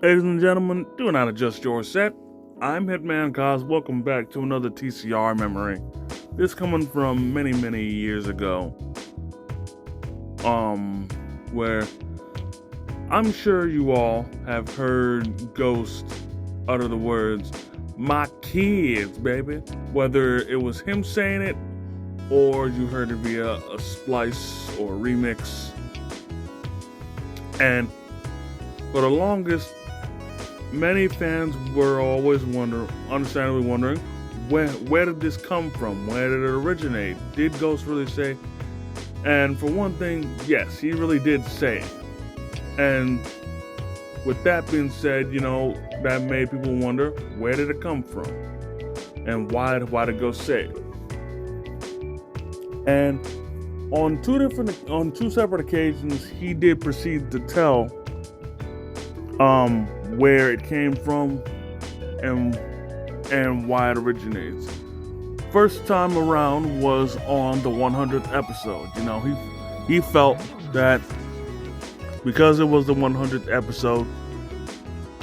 Ladies and gentlemen, do not adjust your set. I'm Hitman Cos. Welcome back to another TCR memory. This coming from many years ago. Where I'm sure you all have heard Ghost utter the words, "Mah Keedz, baby." Whether it was him saying it, or you heard it via a splice or remix. And for the longest, many fans were always understandably wondering, where did this come from? Where did it originate? Did Ghost really say? And for one thing, yes, he really did say it. And with that being said, that made people wonder, where did it come from? And why did Ghost say it? And on two separate occasions, he did proceed to tell where it came from and why it originates. First time around was on the 100th episode. He felt that because it was the 100th episode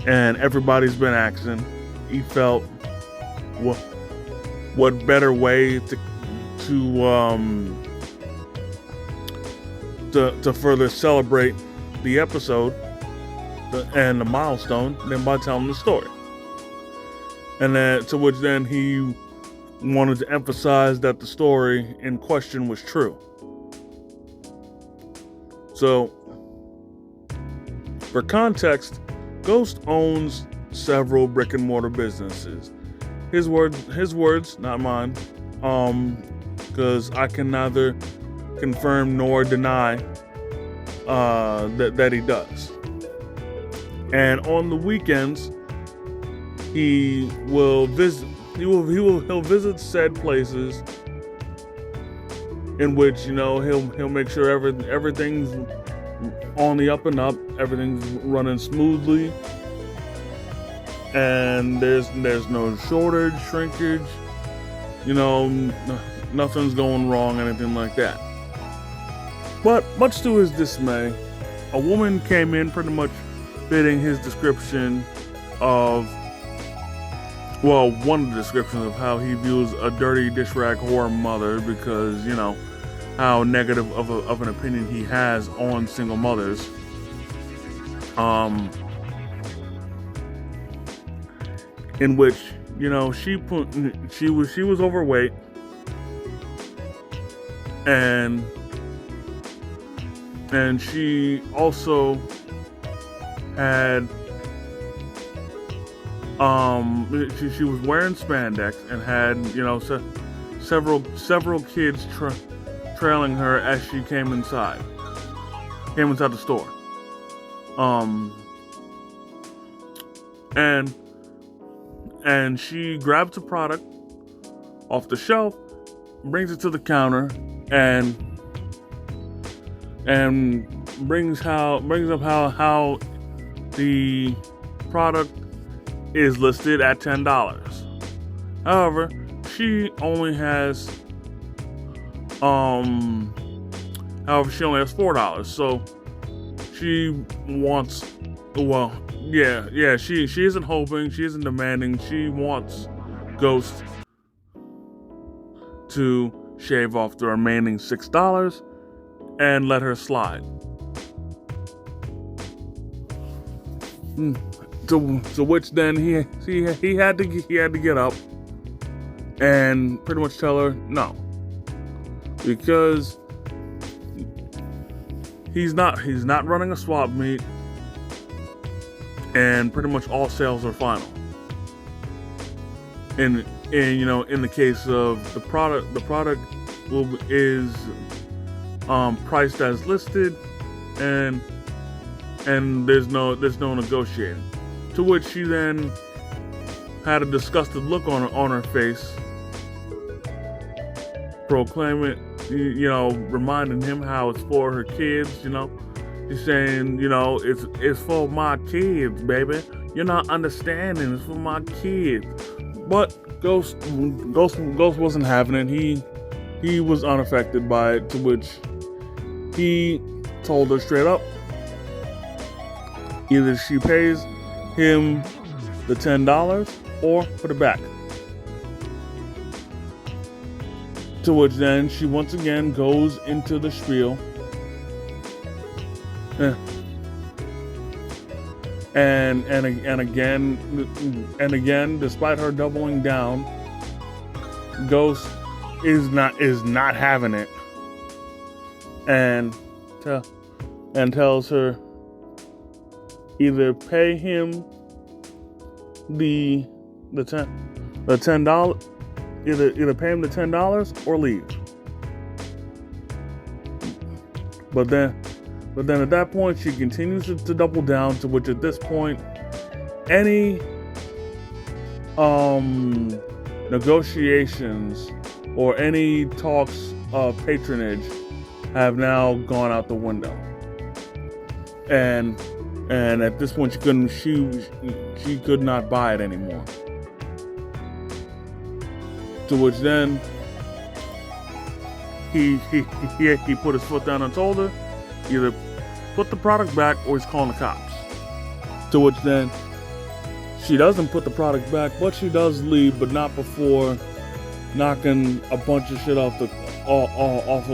and everybody's been asking, he felt what better way to further celebrate the episode and the milestone than by telling the story. And then to which then he wanted to emphasize that the story in question was true. So, for context, Ghost owns several brick and mortar businesses. His words, not mine. Because I can neither confirm nor deny that he does. And on the weekends, he'll visit said places in which he'll make sure everything's on the up and up, everything's running smoothly, and there's no shortage, shrinkage, nothing's going wrong, anything like that. But much to his dismay, a woman came in pretty much fitting his description of, one of the descriptions of how he views a dirty dish rag whore mother, because how negative of an opinion he has on single mothers. In which she was overweight, and she also had she was wearing spandex and had several kids trailing her as she came inside the store, and she grabs a product off the shelf, brings it to the counter, and brings up how the product is listed at $10. However, she only has $4. So she wants, she isn't hoping, she isn't demanding, she wants Ghost to shave off the remaining $6 and let her slide. To which then he had to get up and pretty much tell her no, because he's not running a swap meet, and pretty much all sales are final. And in the case of the product is priced as listed, and there's no negotiating. To which she then had a disgusted look on her face, proclaiming, reminding him how it's for her kids. She's saying, it's for my kids, baby. You're not understanding. It's for my kids. But Ghost wasn't having it. He was unaffected by it. To which he told her straight up, either she pays him the $10 or put it back. To which then she once again goes into the spiel. And again, despite her doubling down, Ghost is not having it, and tells her either pay him the $10, either pay him the $10 or leave. But then at that point she continues to double down, to which at this point any negotiations or any talks of patronage have now gone out the window. And at this point she could not buy it anymore. To which then he put his foot down and told her either put the product back or he's calling the cops. To which then she doesn't put the product back, but she does leave, but not before knocking a bunch of shit off of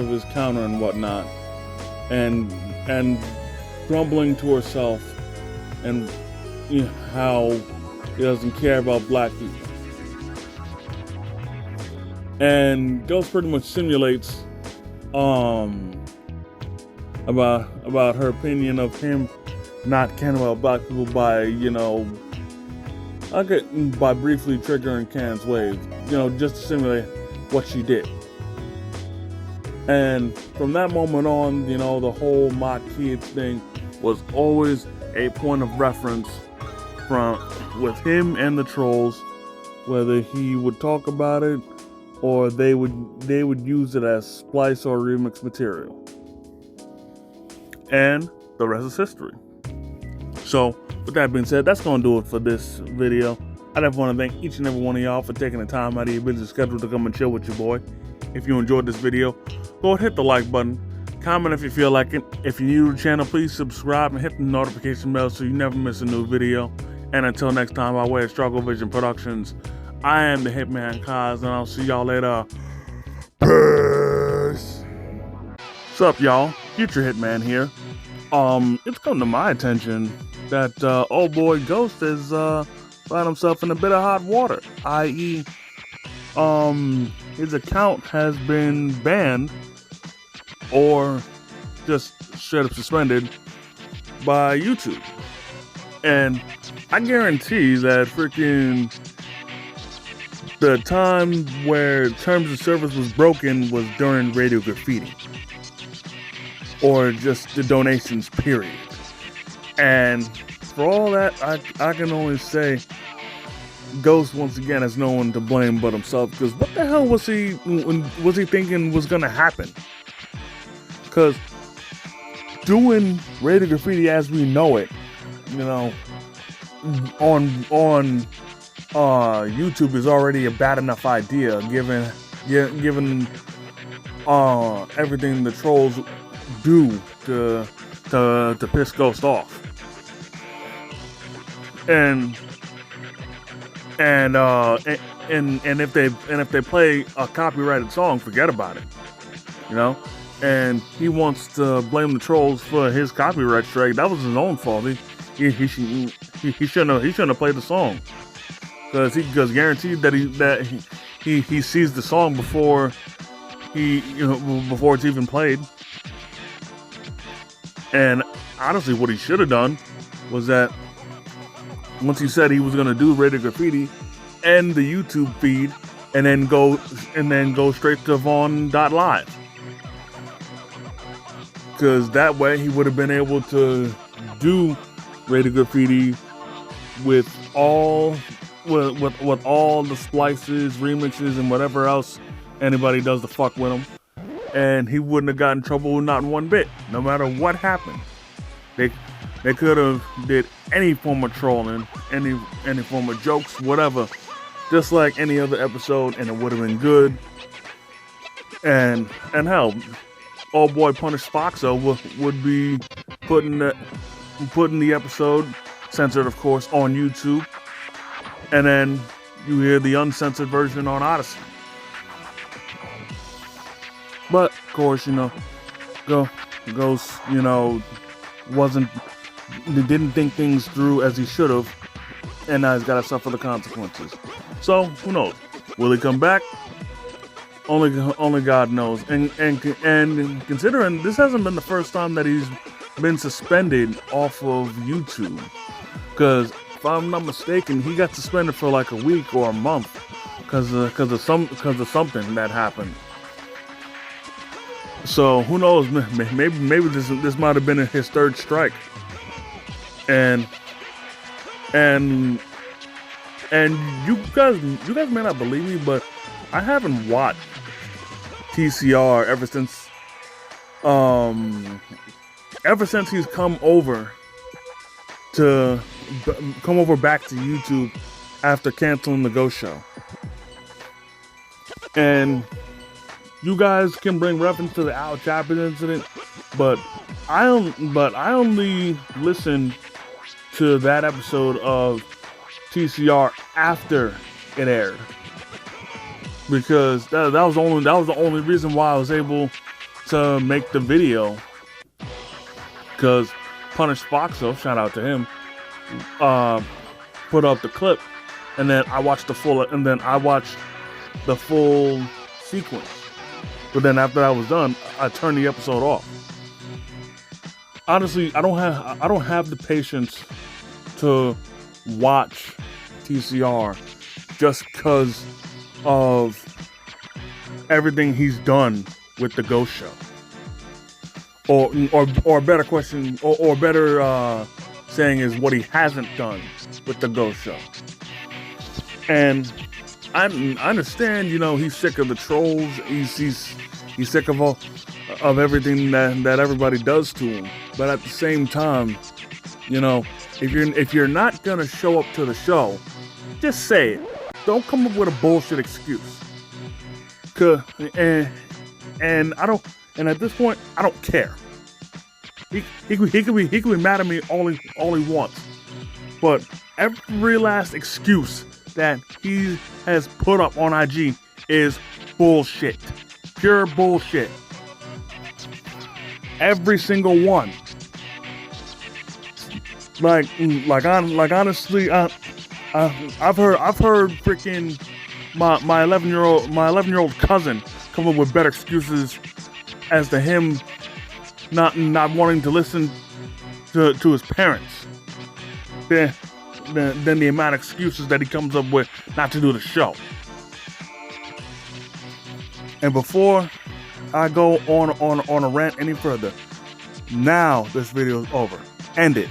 his counter and whatnot, and grumbling to herself and how he doesn't care about black people. And Ghost pretty much simulates about her opinion of him not caring about black people by by briefly triggering Can's wave, just to simulate what she did. And from that moment on, the whole Mah Keedz thing was always a point of reference with him and the trolls, whether he would talk about it or they would use it as splice or remix material. And the rest is history. So, with that being said, that's going to do it for this video. I just want to thank each and every one of y'all for taking the time out of your busy schedule to come and chill with your boy. If you enjoyed this video, go ahead, hit the like button. Comment if you feel like it. If you're new to the channel, please subscribe and hit the notification bell so you never miss a new video. And until next time, by way of Struggle Vision Productions, I am the Hitman Kaz, and I'll see y'all later. Peace. What's up, y'all? Future Hitman here. It's come to my attention that old boy Ghost has found himself in a bit of hot water, i.e., his account has been banned or just straight up suspended by YouTube. And I guarantee that freaking the time where terms of service was broken was during Radio Graffiti, or just the donations period. And for all that, I can only say Ghost once again has no one to blame but himself, because what the hell was he thinking was gonna happen? Because doing Radio Graffiti as we know it, on YouTube is already a bad enough idea, given everything the trolls do to piss Ghost off. And if they play a copyrighted song, forget about it. And he wants to blame the trolls for his copyright strike. That was his own fault. He shouldn't have played the song, because guaranteed that he sees the song before before it's even played. And honestly, what he should have done was that once he said he was going to do Radio Graffiti, end the YouTube feed, and then go straight to Vaughn.live. Because that way he would have been able to do Radio Graffiti with all the splices, remixes, and whatever else anybody does to fuck with him. And he wouldn't have gotten in trouble not one bit, no matter what happened. They could have did any form of trolling, any form of jokes, whatever, just like any other episode, and it would have been good. And hell, old boy Punish Foxo would be putting the episode censored, of course, on YouTube. And then you hear the uncensored version on Odyssey. But, of course, Ghost, didn't think things through as he should have, and now he's got to suffer the consequences. So, who knows? Will he come back? Only God knows. And considering this hasn't been the first time that he's been suspended off of YouTube, because if I'm not mistaken, he got suspended for like a week or a month because of something that happened. So who knows? Maybe this might have been his third strike. And you guys may not believe me, but I haven't watched TCR ever since he's come over back to YouTube after canceling the Ghost Show. And you guys can bring reference to the Al Chapman incident, but I only listened to that episode of TCR after it aired, because that was the only reason why I was able to make the video. Because Punished Foxo, shout out to him, put up the clip, and then I watched the full sequence. But then after I was done, I turned the episode off. Honestly, I don't have the patience to watch TCR just because of everything he's done with the Ghost Show. Or better question, or better saying is what he hasn't done with the Ghost Show. And I understand, he's sick of the trolls. He's sick of everything that everybody does to him. But at the same time, if you're not gonna show up to the show, just say it. Don't come up with a bullshit excuse. And at this point, I don't care. He could be mad at me all he wants. But every last excuse that he has put up on IG is bullshit. Pure bullshit. Every single one. Like honestly, I've heard freaking my 11-year-old cousin come up with better excuses as to him not wanting to listen to his parents than the amount of excuses that he comes up with not to do the show. And before I go on a rant any further, now this video is over. End it.